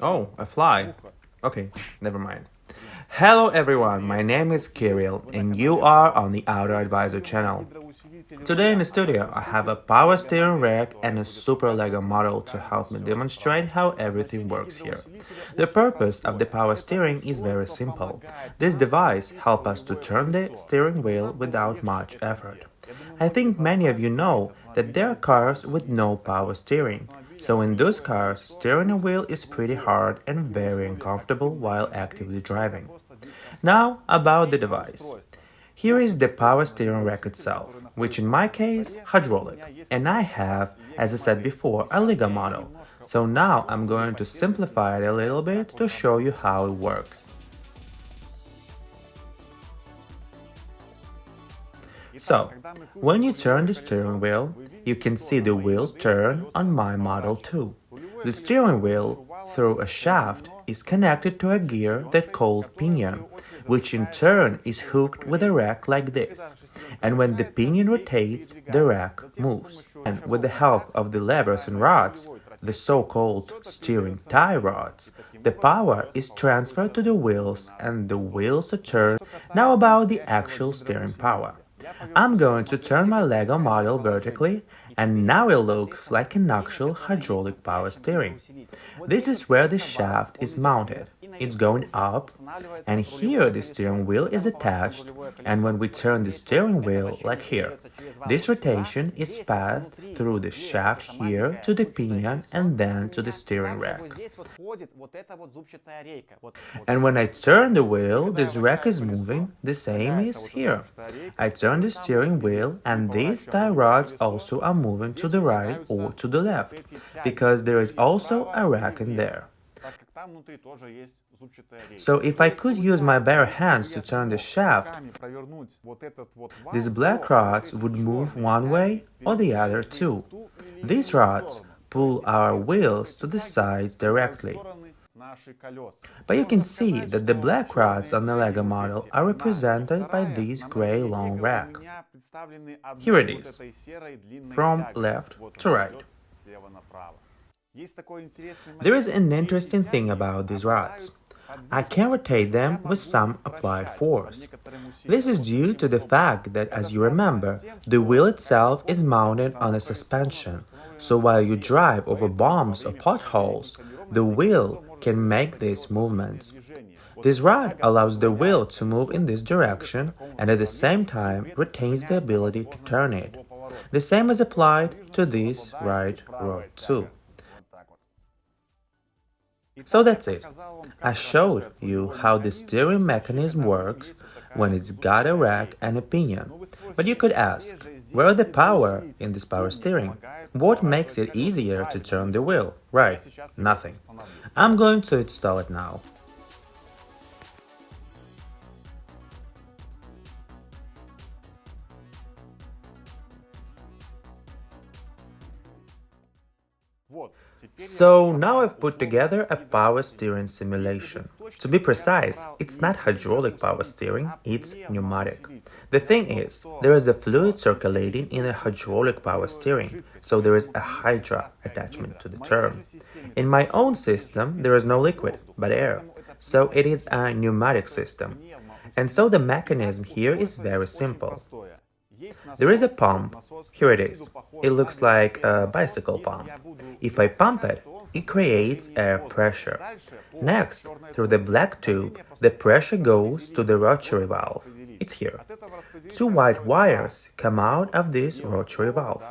Oh, a fly. Okay, never mind. Hello everyone, my name is Kirill and you are on the AutoAdviser channel. Today in the studio I have a power steering rack and a super Lego model to help me demonstrate how everything works here. The purpose of the power steering is very simple. This device helps us to turn the steering wheel without much effort. I think many of you know that there are cars with no power steering. So in those cars, steering a wheel is pretty hard and very uncomfortable while actively driving. Now about the device. Here is the power steering rack itself, which in my case, hydraulic, and I have, as I said before, a Lego model. So now I'm going to simplify it a little bit to show you how it works. So, when you turn the steering wheel, you can see the wheels turn on my model too. The steering wheel, through a shaft, is connected to a gear that's called pinion, which in turn is hooked with a rack like this. And when the pinion rotates, the rack moves. And with the help of the levers and rods, the so-called steering tie rods, the power is transferred to the wheels and the wheels are turned. Now about the actual steering power. I'm going to turn my Lego model vertically and now it looks like an actual hydraulic power steering. This is where the shaft is mounted. It's going up, and here the steering wheel is attached, and when we turn the steering wheel, like here, this rotation is passed through the shaft here to the pinion and then to the steering rack. And when I turn the wheel, this rack is moving, the same is here. I turn the steering wheel and these tie rods also are moving to the right or to the left, because there is also a rack in there. So if I could use my bare hands to turn the shaft, these black rods would move one way or the other too. These rods pull our wheels to the sides directly. But you can see that the black rods on the Lego model are represented by this gray long rack. Here it is, from left to right. There is an interesting thing about these rods. I can rotate them with some applied force. This is due to the fact that, as you remember, the wheel itself is mounted on a suspension, so while you drive over bumps or potholes, the wheel can make these movements. This rod allows the wheel to move in this direction and at the same time retains the ability to turn it. The same is applied to this right rod too. So that's it. I showed you how the steering mechanism works when it's got a rack and a pinion. But you could ask, where is the power in this power steering? What makes it easier to turn the wheel? Right, nothing. I'm going to install it now. So now I've put together a power steering simulation. To be precise, it's not hydraulic power steering, it's pneumatic. The thing is, there is a fluid circulating in a hydraulic power steering, so there is a hydra attachment to the term. In my own system, there is no liquid, but air, so it is a pneumatic system. And so the mechanism here is very simple. There is a pump. Here it is. It looks like a bicycle pump. If I pump it, it creates air pressure. Next, through the black tube, the pressure goes to the rotary valve. It's here. Two white wires come out of this rotary valve.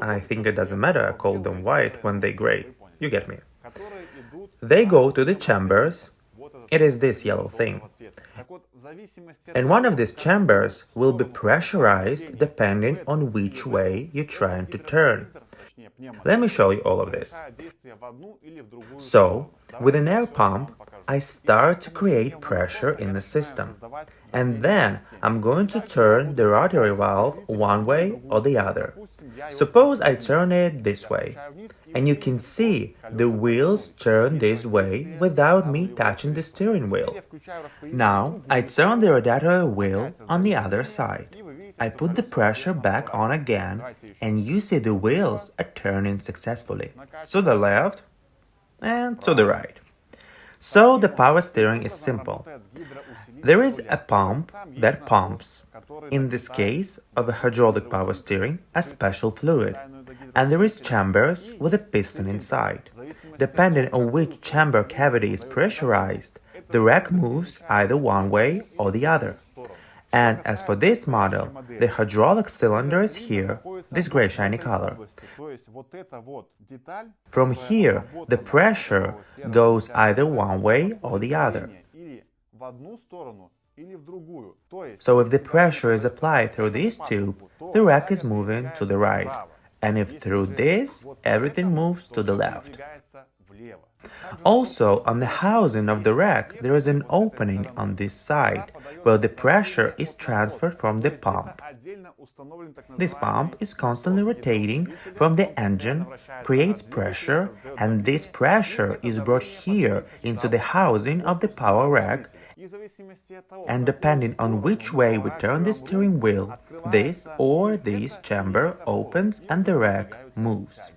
I think it doesn't matter I call them white when they gray. You get me. They go to the chambers. It is this yellow thing. And one of these chambers will be pressurized depending on which way you're trying to turn. Let me show you all of this. So, with an air pump, I start to create pressure in the system. And then I'm going to turn the rotary valve one way or the other. Suppose I turn it this way, and you can see the wheels turn this way without me touching the steering wheel. Now I turn the rotary wheel on the other side. I put the pressure back on again, and you see the wheels are turning successfully, to the left and to the right. So the power steering is simple. There is a pump that pumps, in this case of a hydraulic power steering, a special fluid, and there is chambers with a piston inside. Depending on which chamber cavity is pressurized, the rack moves either one way or the other. And as for this model, the hydraulic cylinder is here, this gray shiny color. From here, the pressure goes either one way or the other. So if the pressure is applied through this tube, the rack is moving to the right, and if through this, everything moves to the left. Also, on the housing of the rack, there is an opening on this side, where the pressure is transferred from the pump. This pump is constantly rotating from the engine, creates pressure, and this pressure is brought here into the housing of the power rack, and depending on which way we turn the steering wheel, this or this chamber opens and the rack moves.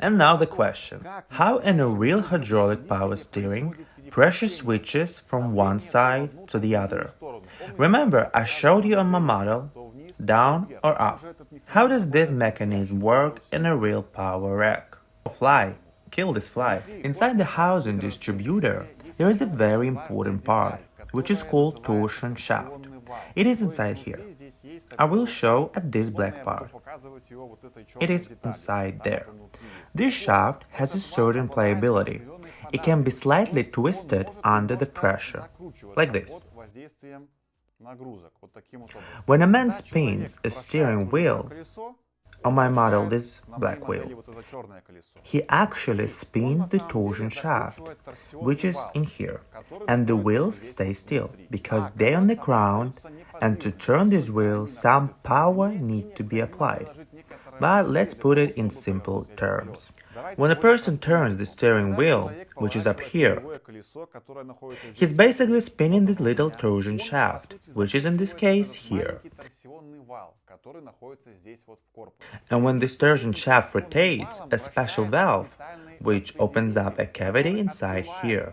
And now the question, how in a real hydraulic power steering, pressure switches from one side to the other? Remember, I showed you on my model, down or up. How does this mechanism work in a real power rack? Fly, kill this fly. Inside the housing distributor, there is a very important part, which is called torsion shaft. It is inside here. I will show at this black part. It is inside there. This shaft has a certain pliability. It can be slightly twisted under the pressure, like this. When a man spins a steering wheel, on my model this black wheel, he actually spins the torsion shaft, which is in here, and the wheels stay still, because they're on the ground, and to turn this wheel some power needs to be applied. But let's put it in simple terms. When a person turns the steering wheel, which is up here, he's basically spinning this little torsion shaft, which is in this case here. And when this torsion shaft rotates, a special valve, which opens up a cavity inside here.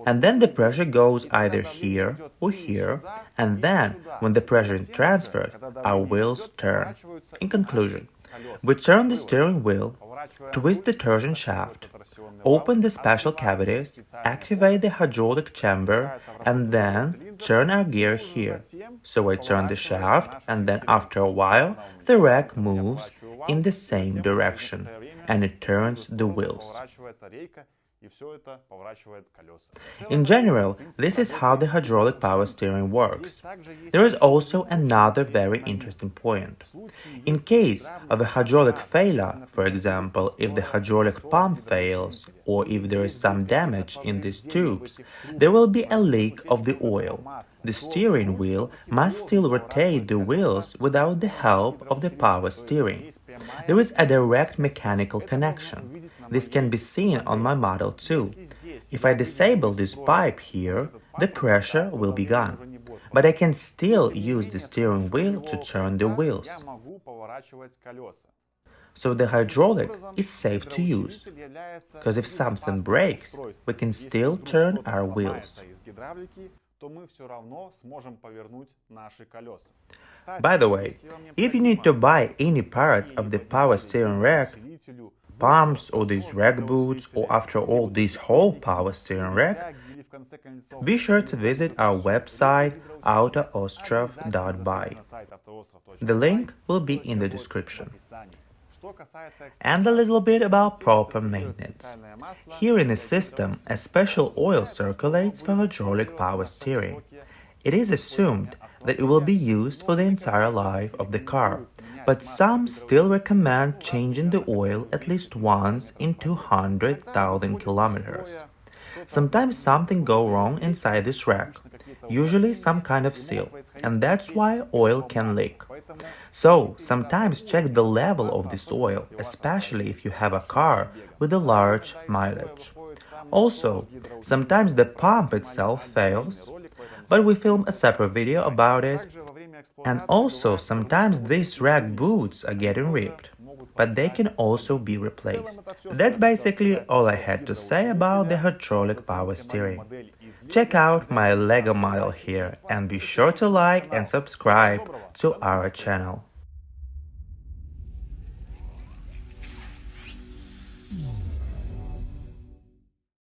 And then the pressure goes either here or here, and then, when the pressure is transferred, our wheels turn. In conclusion, we turn the steering wheel, twist the torsion shaft, open the special cavities, activate the hydraulic chamber, and then turn our gear here. So I turn the shaft, and then after a while, the rack moves in the same direction, and it turns the wheels. In general, this is how the hydraulic power steering works. There is also another very interesting point. In case of a hydraulic failure, for example, if the hydraulic pump fails or if there is some damage in these tubes, there will be a leak of the oil. The steering wheel must still rotate the wheels without the help of the power steering. There is a direct mechanical connection. This can be seen on my model too. If I disable this pipe here, the pressure will be gone. But I can still use the steering wheel to turn the wheels. So the hydraulic is safe to use, because if something breaks, we can still turn our wheels. By the way, if you need to buy any parts of the power steering rack, pumps or these rack boots, or after all this whole power steering rack, be sure to visit our website AutoAdviser.by. The link will be in the description. And a little bit about proper maintenance. Here in the system, a special oil circulates for hydraulic power steering. It is assumed that it will be used for the entire life of the car, but some still recommend changing the oil at least once in 200,000 kilometers. Sometimes something goes wrong inside this rack, usually some kind of seal, and that's why oil can leak. So, sometimes check the level of this oil, especially if you have a car with a large mileage. Also, sometimes the pump itself fails, but we film a separate video about it. And also, sometimes these rack boots are getting ripped. but they can also be replaced. That's basically all I had to say about the hydraulic power steering. Check out my Lego model here and be sure to like and subscribe to our channel.